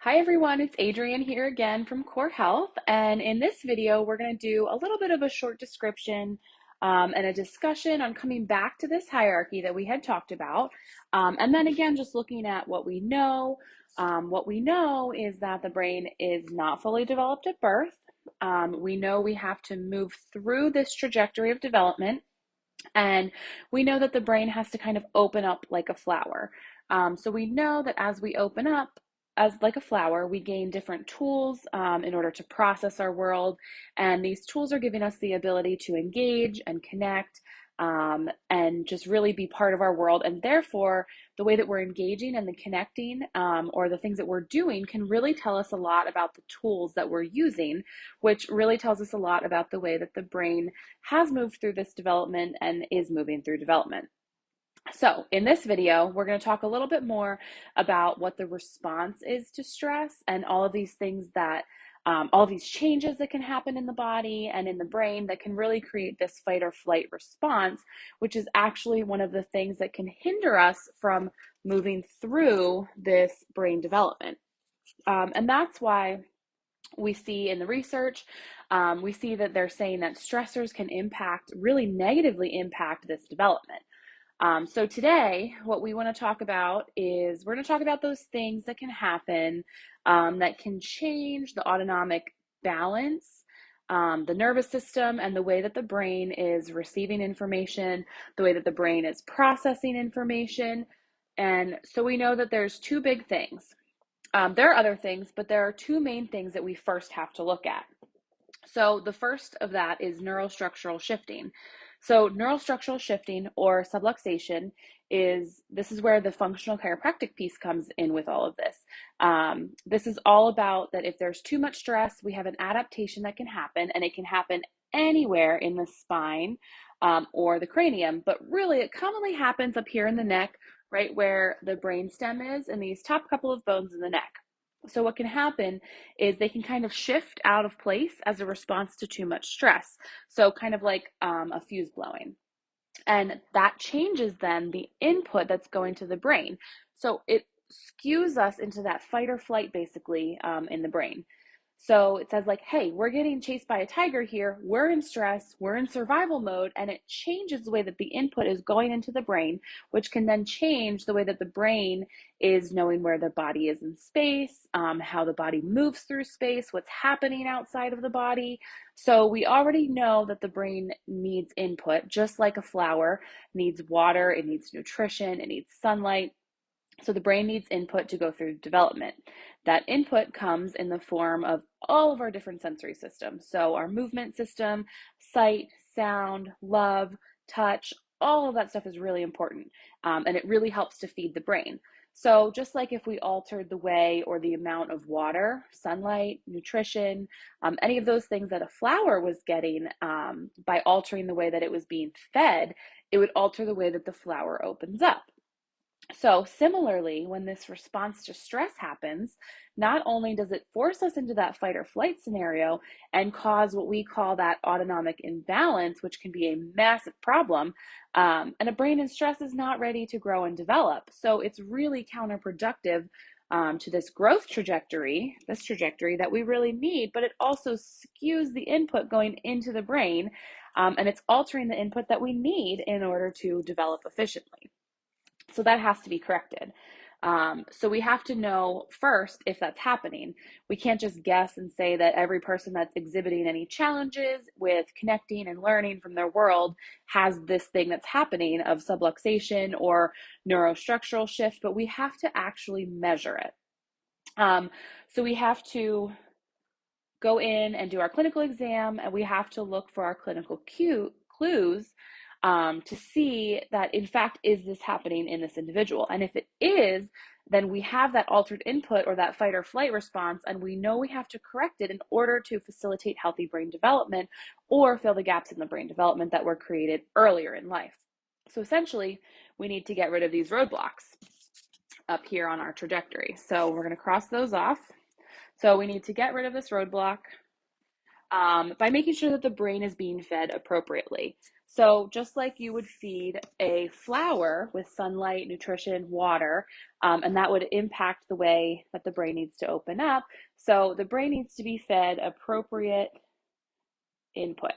Hi everyone, it's Adrienne here again from Core Health, and in this video we're going to do a little bit of a short description and a discussion on coming back to this hierarchy that we had talked about, and then again just looking at what we know. What we know is that the brain is not fully developed at birth. We know we have to move through this trajectory of development, and we know that the brain has to kind of open up like a flower. So we know that as we open up, as like a flower, we gain different tools in order to process our world. And these tools are giving us the ability to engage and connect and just really be part of our world. And therefore, the way that we're engaging and the connecting or the things that we're doing can really tell us a lot about the tools that we're using, which really tells us a lot about the way that the brain has moved through this development and is moving through development. So in this video, we're going to talk a little bit more about what the response is to stress and all of these things that all these changes that can happen in the body and in the brain that can really create this fight or flight response, which is actually one of the things that can hinder us from moving through this brain development. And that's why we see in the research, we see that they're saying that stressors can really negatively impact this development. So today, what we want to talk about is we're going to talk about those things that can happen that can change the autonomic balance, the nervous system, and the way that the brain is receiving information, the way that the brain is processing information. And so we know that there's two big things. There are other things, but there are two main things that we first have to look at. So the first of that is neurostructural shifting. So neurostructural shifting or subluxation this is where the functional chiropractic piece comes in with all of this. This is all about that if there's too much stress, we have an adaptation that can happen, and it can happen anywhere in the spine or the cranium, but really it commonly happens up here in the neck, right where the brain stem is, and these top couple of bones in the neck. So what can happen is they can kind of shift out of place as a response to too much stress. So kind of like a fuse blowing. And that changes then the input that's going to the brain. So it skews us into that fight or flight basically in the brain. So it says like, hey, we're getting chased by a tiger here. We're in stress. We're in survival mode. And it changes the way that the input is going into the brain, which can then change the way that the brain is knowing where the body is in space, how the body moves through space, what's happening outside of the body. So we already know that the brain needs input, just like a flower needs water, it needs nutrition, it needs sunlight. So the brain needs input to go through development. That input comes in the form of all of our different sensory systems. So our movement system, sight, sound, love, touch, all of that stuff is really important. And it really helps to feed the brain. So just like if we altered the way or the amount of water, sunlight, nutrition, any of those things that a flower was getting by altering the way that it was being fed, it would alter the way that the flower opens up. So similarly, when this response to stress happens, not only does it force us into that fight or flight scenario and cause what we call that autonomic imbalance, which can be a massive problem, and a brain in stress is not ready to grow and develop. So it's really counterproductive to this growth trajectory, this trajectory that we really need, but it also skews the input going into the brain, and it's altering the input that we need in order to develop efficiently. So that has to be corrected. So we have to know first if that's happening. We can't just guess and say that every person that's exhibiting any challenges with connecting and learning from their world has this thing that's happening of subluxation or neurostructural shift, but we have to actually measure it. So we have to go in and do our clinical exam, and we have to look for our clinical clues to see that, in fact, is this happening in this individual? And if it is, then we have that altered input or that fight or flight response, and we know we have to correct it in order to facilitate healthy brain development or fill the gaps in the brain development that were created earlier in life. So essentially, we need to get rid of these roadblocks up here on our trajectory. So we're going to cross those off. So we need to get rid of this roadblock by making sure that the brain is being fed appropriately. So just like you would feed a flower with sunlight, nutrition, water, and that would impact the way that the brain needs to open up. So the brain needs to be fed appropriate input,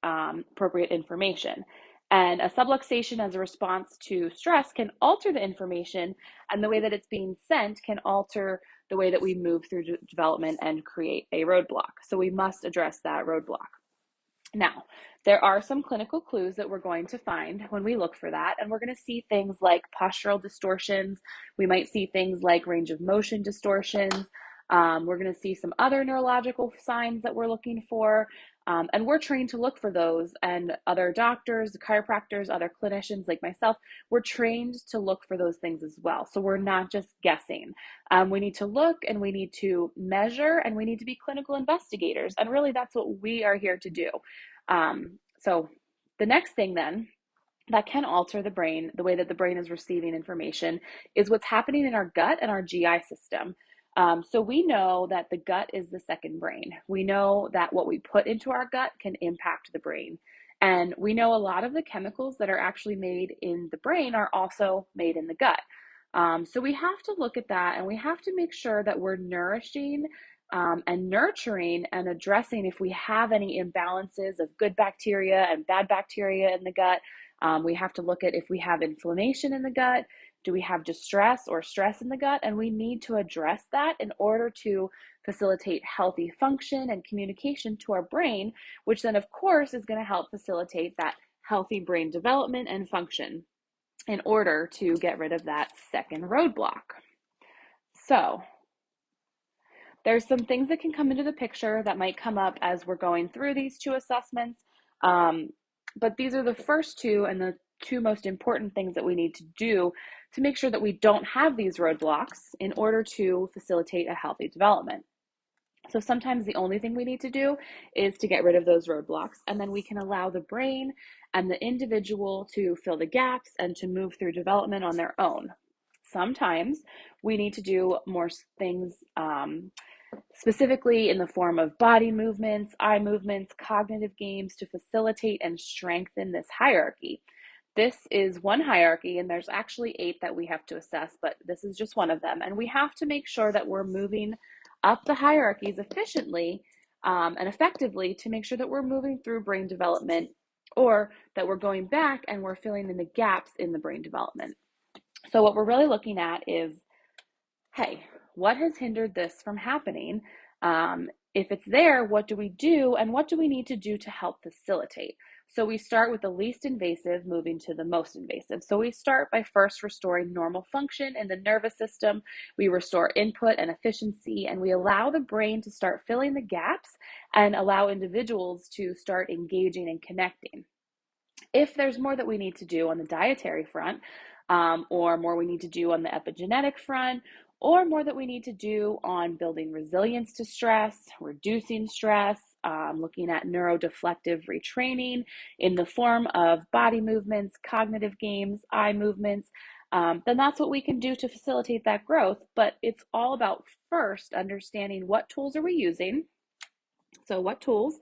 appropriate information. And a subluxation as a response to stress can alter the information, and the way that it's being sent can alter the way that we move through development and create a roadblock. So we must address that roadblock. Now, there are some clinical clues that we're going to find when we look for that, and we're going to see things like postural distortions. We might see things like range of motion distortions. We're going to see some other neurological signs that we're looking for, and we're trained to look for those. And other doctors, chiropractors, other clinicians like myself, we're trained to look for those things as well. So we're not just guessing. We need to look and we need to measure and we need to be clinical investigators. And really, that's what we are here to do. So the next thing then that can alter the brain, the way that the brain is receiving information, is what's happening in our gut and our GI system. So we know that the gut is the second brain. We know that what we put into our gut can impact the brain. And we know a lot of the chemicals that are actually made in the brain are also made in the gut. So we have to look at that and we have to make sure that we're nourishing and nurturing and addressing if we have any imbalances of good bacteria and bad bacteria in the gut. We have to look at if we have inflammation in the gut. Do we have distress or stress in the gut? And we need to address that in order to facilitate healthy function and communication to our brain, which then, of course, is going to help facilitate that healthy brain development and function in order to get rid of that second roadblock. So there's some things that can come into the picture that might come up as we're going through these two assessments. But these are the first two and the two most important things that we need to do to make sure that we don't have these roadblocks in order to facilitate a healthy development. So sometimes the only thing we need to do is to get rid of those roadblocks, and then we can allow the brain and the individual to fill the gaps and to move through development on their own. Sometimes we need to do more things specifically in the form of body movements, eye movements, cognitive games to facilitate and strengthen this hierarchy. This is one hierarchy, and there's actually 8 that we have to assess, but this is just one of them. And we have to make sure that we're moving up the hierarchies efficiently and effectively to make sure that we're moving through brain development, or that we're going back and we're filling in the gaps in the brain development. So what we're really looking at is, hey, what has hindered this from happening? If it's there, what do we do? And what do we need to do to help facilitate? So we start with the least invasive, moving to the most invasive. So we start by first restoring normal function in the nervous system. We restore input and efficiency, and we allow the brain to start filling the gaps and allow individuals to start engaging and connecting. If there's more that we need to do on the dietary front, or more we need to do on the epigenetic front, or more that we need to do on building resilience to stress, reducing stress, looking at neurodeflective retraining in the form of body movements, cognitive games, eye movements, then that's what we can do to facilitate that growth. But it's all about first understanding what tools are we using. So what tools,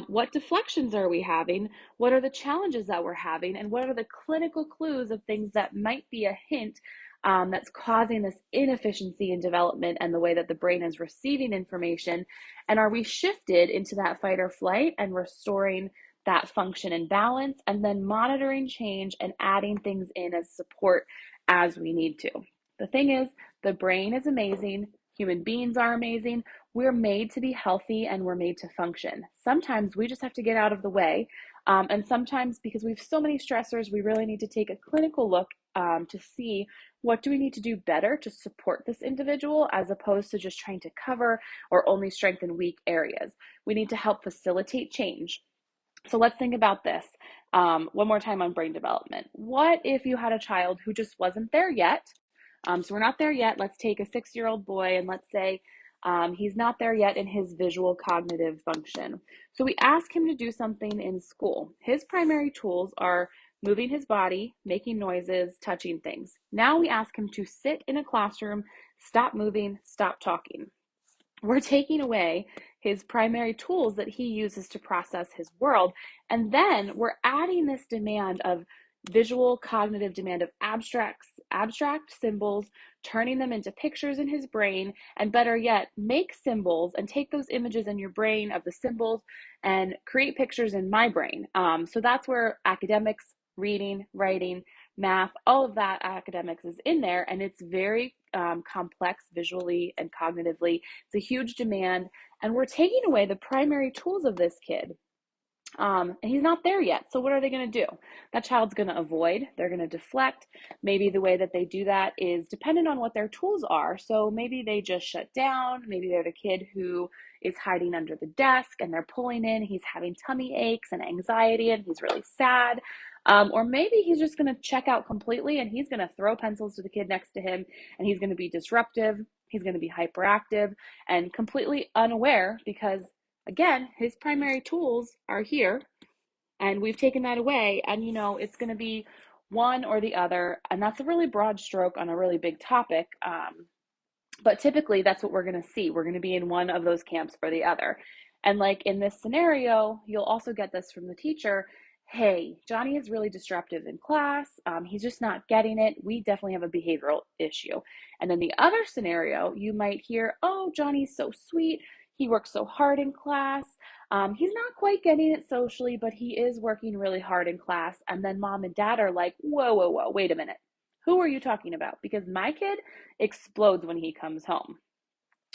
what deflections are we having, what are the challenges that we're having, and what are the clinical clues of things that might be a hint that's causing this inefficiency in development and the way that the brain is receiving information, and are we shifted into that fight or flight and restoring that function and balance, and then monitoring change and adding things in as support as we need to. The thing is, the brain is amazing, human beings are amazing. We're made to be healthy and we're made to function. Sometimes we just have to get out of the way. And sometimes, because we have so many stressors, we really need to take a clinical look to see what do we need to do better to support this individual, as opposed to just trying to cover or only strengthen weak areas. We need to help facilitate change. So let's think about this one more time on brain development. What if you had a child who just wasn't there yet? So we're not there yet. Let's take a 6-year-old boy, and let's say he's not there yet in his visual cognitive function. So we ask him to do something in school. His primary tools are moving his body, making noises, touching things. Now we ask him to sit in a classroom, stop moving, stop talking. We're taking away his primary tools that he uses to process his world. And then we're adding this demand of visual cognitive demand of abstract symbols, turning them into pictures in his brain, and better yet, make symbols and take those images in your brain of the symbols and create pictures in my brain. So that's where academics, reading, writing, math, all of that academics is in there, and it's very complex visually and cognitively. It's a huge demand, and we're taking away the primary tools of this kid. And he's not there yet. So what are they going to do? That child's going to avoid, they're going to deflect. Maybe the way that they do that is dependent on what their tools are. So maybe they just shut down. Maybe they're the kid who is hiding under the desk and they're pulling in. He's having tummy aches and anxiety and he's really sad. Or maybe he's just going to check out completely and he's going to throw pencils to the kid next to him and he's going to be disruptive. He's going to be hyperactive and completely unaware because again, his primary tools are here and we've taken that away. And, it's going to be one or the other. And that's a really broad stroke on a really big topic. But typically, that's what we're going to see. We're going to be in one of those camps or the other. And like in this scenario, you'll also get this from the teacher. Hey, Johnny is really disruptive in class. He's just not getting it. We definitely have a behavioral issue. And then the other scenario, you might hear, oh, Johnny's so sweet. He works so hard in class. He's not quite getting it socially, but he is working really hard in class. And then mom and dad are like, whoa, whoa, whoa, wait a minute. Who are you talking about? Because my kid explodes when he comes home.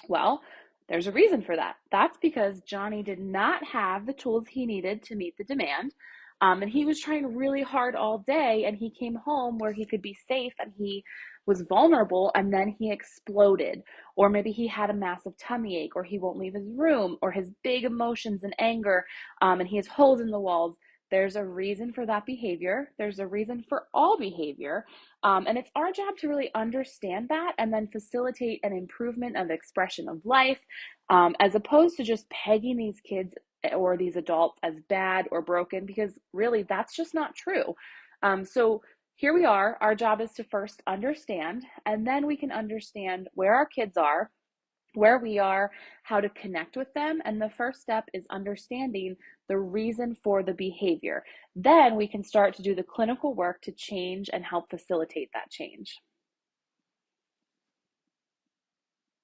Well, there's a reason for that. That's because Johnny did not have the tools he needed to meet the demand. And he was trying really hard all day, and he came home where he could be safe and he was vulnerable, and then he exploded. Or maybe he had a massive tummy ache, or he won't leave his room, or his big emotions and anger, and he has holes in the walls. There's a reason for that behavior. There's a reason for all behavior. And it's our job to really understand that and then facilitate an improvement of expression of life, as opposed to just pegging these kids or these adults as bad or broken, because really that's just not true. So here we are. Our job is to first understand, and then we can understand where our kids are, where we are, how to connect with them. And the first step is understanding the reason for the behavior. Then we can start to do the clinical work to change and help facilitate that change.